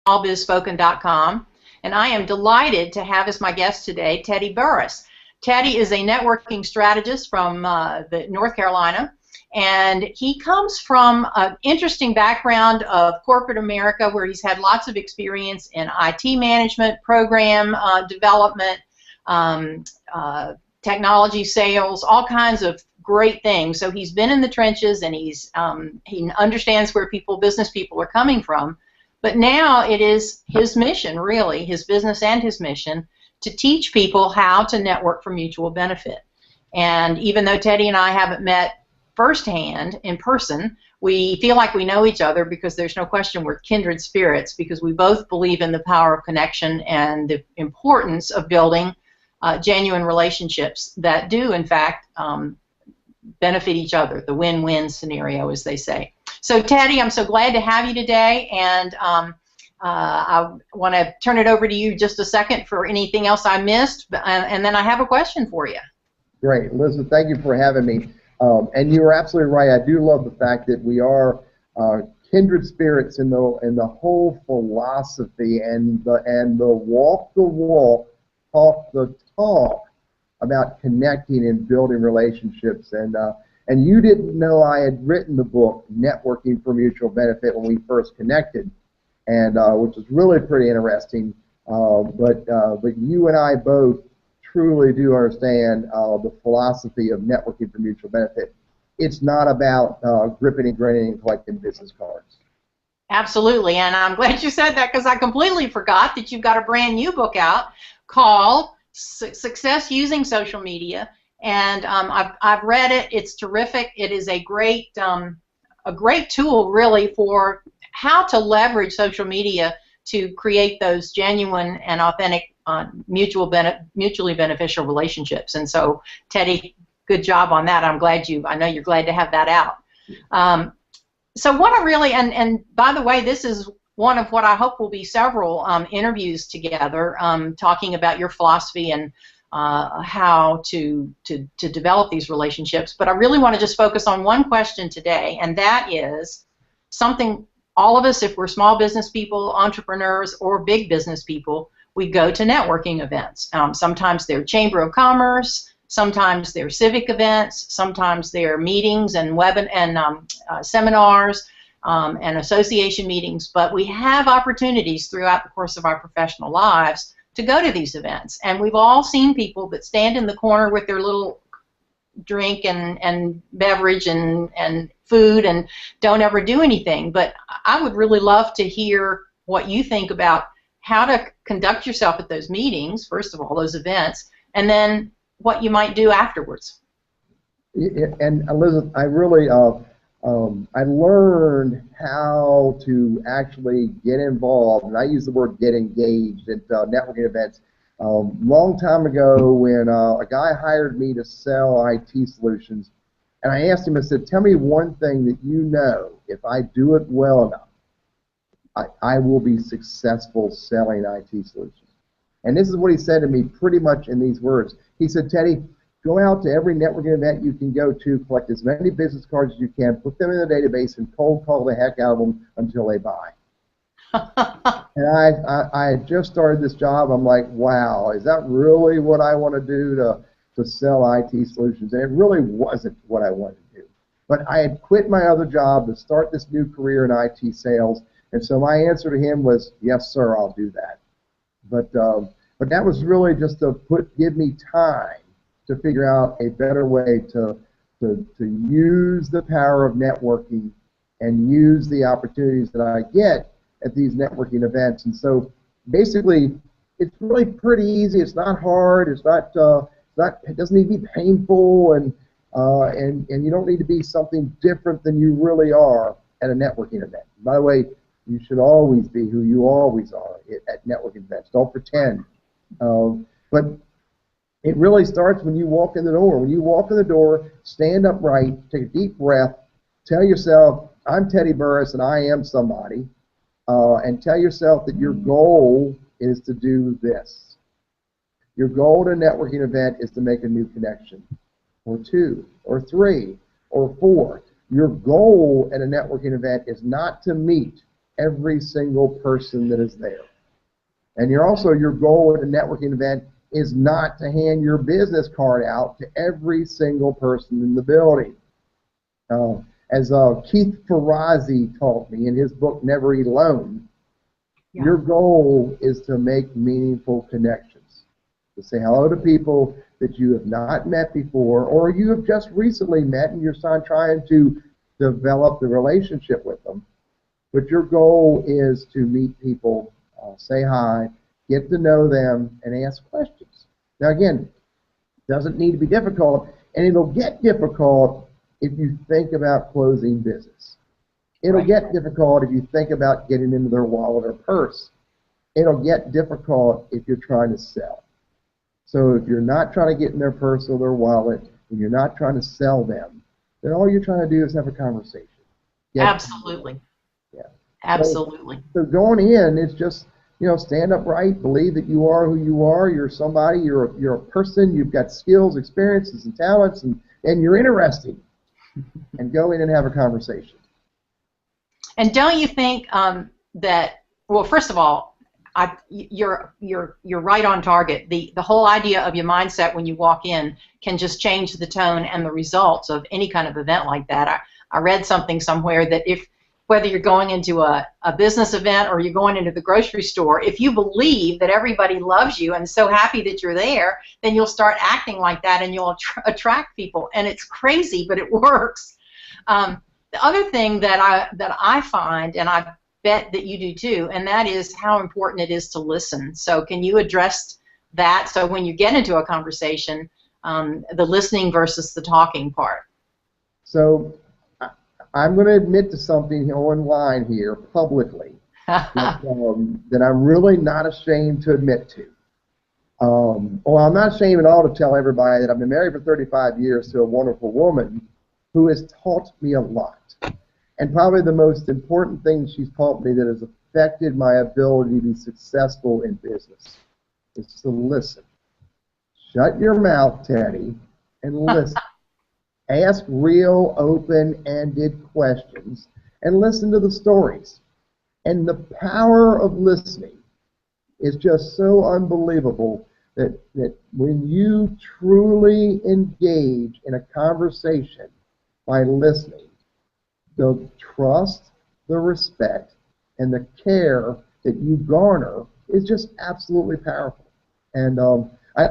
smallbizspoken.com, and I am delighted to have as my guest today Teddy Burris. Teddy is a networking strategist from North Carolina, and he comes from an interesting background of corporate America where he's had lots of experience in IT management, program development, technology sales, all kinds of great things. So he's been in the trenches, and he understands where business people are coming from. But now it is his mission, really, his business and his mission, to teach people how to network for mutual benefit. And even though Teddy and I haven't met firsthand in person, we feel like we know each other because there's no question we're kindred spirits, because we both believe in the power of connection and the importance of building genuine relationships that do, in fact, benefit each other, the win-win scenario, as they say. So, Teddy, I'm so glad to have you today, and I want to turn it over to you just a second for anything else I missed, and then I have a question for you. Great. Elizabeth, thank you for having me. And you are absolutely right. I do love the fact that we are kindred spirits in the whole philosophy and the walk the walk, talk the talk about connecting and building relationships. And you didn't know I had written the book Networking for Mutual Benefit when we first connected, and which is really pretty interesting. But you and I both truly do understand the philosophy of networking for mutual benefit. It's not about gripping and grinning and collecting business cards. Absolutely, and I'm glad you said that, because I completely forgot that you've got a brand new book out called Success Using Social Media, and I've read it. It's terrific. It is a great tool, really, for how to leverage social media to create those genuine and authentic mutually beneficial relationships. And so, Teddy, good job on that. I know you're glad to have that out. So what I really, and by the way, this is one of what I hope will be several interviews together, talking about your philosophy and how to develop these relationships. But I really want to just focus on one question today, and that is something all of us, if we're small business people, entrepreneurs, or big business people, we go to networking events. Sometimes they're Chamber of Commerce, sometimes they're civic events, sometimes they're meetings and seminars and association meetings, but we have opportunities throughout the course of our professional lives to go to these events. And we've all seen people that stand in the corner with their little drink and beverage and food and don't ever do anything. But I would really love to hear what you think about how to conduct yourself at those meetings, first of all, those events, and then what you might do afterwards. And Elizabeth, I really I learned how to actually get involved, and I use the word get engaged at networking events long time ago when a guy hired me to sell IT solutions, and I asked him, I said, tell me one thing that you know, if I do it well enough, I will be successful selling IT solutions. And this is what he said to me pretty much in these words. He said, Teddy, go out to every networking event you can go to, collect as many business cards as you can, put them in the database, and cold call the heck out of them until they buy. And I had just started this job. I'm like, wow, is that really what I want to do to sell IT solutions? And it really wasn't what I wanted to do. But I had quit my other job to start this new career in IT sales, and so my answer to him was, yes, sir, I'll do that. But that was really just to give me time to figure out a better way to use the power of networking and use the opportunities that I get at these networking events. And so basically, it's really pretty easy. It's not hard. It doesn't need to be painful, and you don't need to be something different than you really are at a networking event. By the way, you should always be who you always are at networking events. Don't pretend. But it really starts when you walk in the door. When you walk in the door, stand upright, take a deep breath, tell yourself, I'm Teddy Burris and I am somebody, and tell yourself that your goal is to do this. Your goal at a networking event is to make a new connection, or two, or three, or four. Your goal at a networking event is not to meet every single person that is there. And your goal at a networking event is not to hand your business card out to every single person in the building. As Keith Ferrazzi taught me in his book, Never Eat Alone, your goal is to make meaningful connections, to say hello to people that you have not met before or you have just recently met and you're trying to develop the relationship with them. But your goal is to meet people, say hi, get to know them, and ask questions. Now again, it doesn't need to be difficult, and it'll get difficult if you think about closing business. It'll get difficult if you think about getting into their wallet or purse. It'll get difficult if you're trying to sell. So if you're not trying to get in their purse or their wallet, and you're not trying to sell them, then all you're trying to do is have a conversation. Absolutely. Yeah. Absolutely. So going in, it's just, stand upright, believe that you are who you are, you're somebody, you're a person, you've got skills, experiences, and talents, and you're interesting. And go in and have a conversation. And don't you think that, well, first of all, you're right on target. The whole idea of your mindset when you walk in can just change the tone and the results of any kind of event like that. I read something somewhere that whether you're going into a business event or you're going into the grocery store, if you believe that everybody loves you and is so happy that you're there, then you'll start acting like that and you'll attract people. And it's crazy, but it works. The other thing that I find, and I bet that you do too, and that is how important it is to listen. So can you address that? So when you get into a conversation, the listening versus the talking part. So I'm going to admit to something online here publicly that I'm really not ashamed to admit to. Well, I'm not ashamed at all to tell everybody that I've been married for 35 years to a wonderful woman who has taught me a lot. And probably the most important thing she's taught me that has affected my ability to be successful in business is to listen. Shut your mouth, Teddy, and listen. Ask real, open-ended questions and listen to the stories. And the power of listening is just so unbelievable that when you truly engage in a conversation by listening, the trust, the respect, and the care that you garner is just absolutely powerful. And I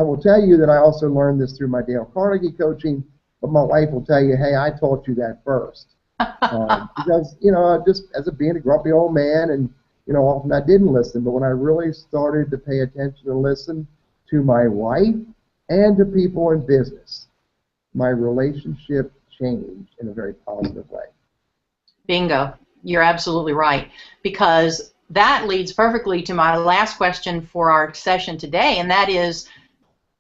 will tell you that I also learned this through my Dale Carnegie coaching, but my wife will tell you, hey, I taught you that first. Because, just as being a grumpy old man, and, often I didn't listen, but when I really started to pay attention and listen to my wife and to people in business, my relationship changed in a very positive way. Bingo. You're absolutely right. Because that leads perfectly to my last question for our session today, and that is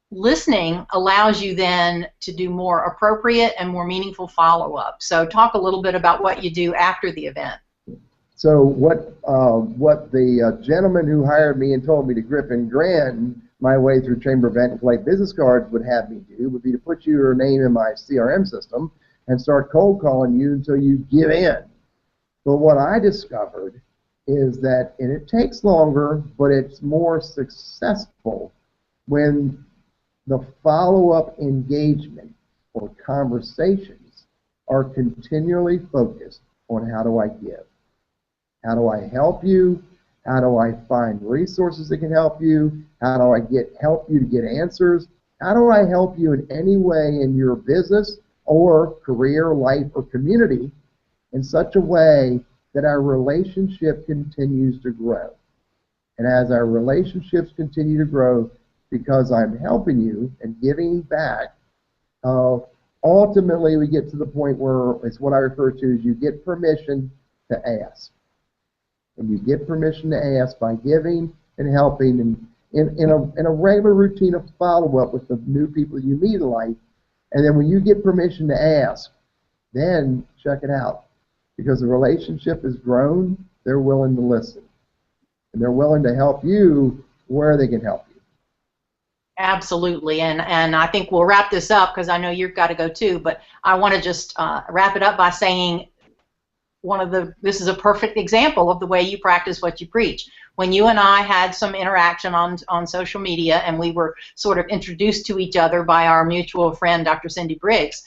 listening allows you then to do more appropriate and more meaningful follow-up. So talk a little bit about what you do after the event. So what the gentleman who hired me and told me to grip and grin my way through Chamber Event and collect business cards would have me do would be to put your name in my CRM system and start cold calling you until you give in. But what I discovered is that, and it takes longer, but it's more successful when the follow-up engagement or conversations are continually focused on how do I give? How do I help you? How do I find resources that can help you? How do I help you to get answers? How do I help you in any way in your business or career, life, or community in such a way that our relationship continues to grow? And as our relationships continue to grow, because I'm helping you and giving back, ultimately we get to the point where it's what I refer to as you get permission to ask. And you get permission to ask by giving and helping and in a regular routine of follow-up with the new people you meet in life. And then when you get permission to ask, then check it out. Because the relationship has grown, they're willing to listen. And they're willing to help you where they can help you. Absolutely, and I think we'll wrap this up because I know you've got to go too, but I want to just wrap it up by saying this is a perfect example of the way you practice what you preach. When you and I had some interaction on social media, and we were sort of introduced to each other by our mutual friend, Dr. Cindy Briggs,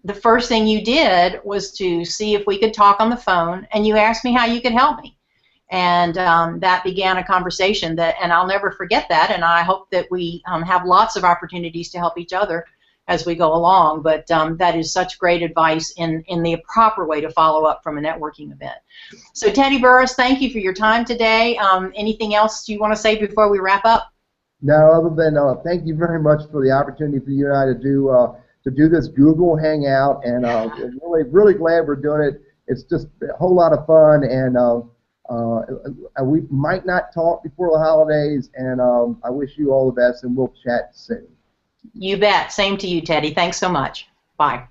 the first thing you did was to see if we could talk on the phone, and you asked me how you could help me. And that began a conversation and I'll never forget that, and I hope that we have lots of opportunities to help each other as we go along, but that is such great advice in the proper way to follow up from a networking event. So Teddy Burris, thank you for your time today. Anything else you want to say before we wrap up? No, other than thank you very much for the opportunity for you and I to do this Google Hangout, and we're really glad we're doing it. It's just a whole lot of fun, and we might not talk before the holidays, and I wish you all the best, and we'll chat soon. You bet. Same to you, Teddy. Thanks so much. Bye.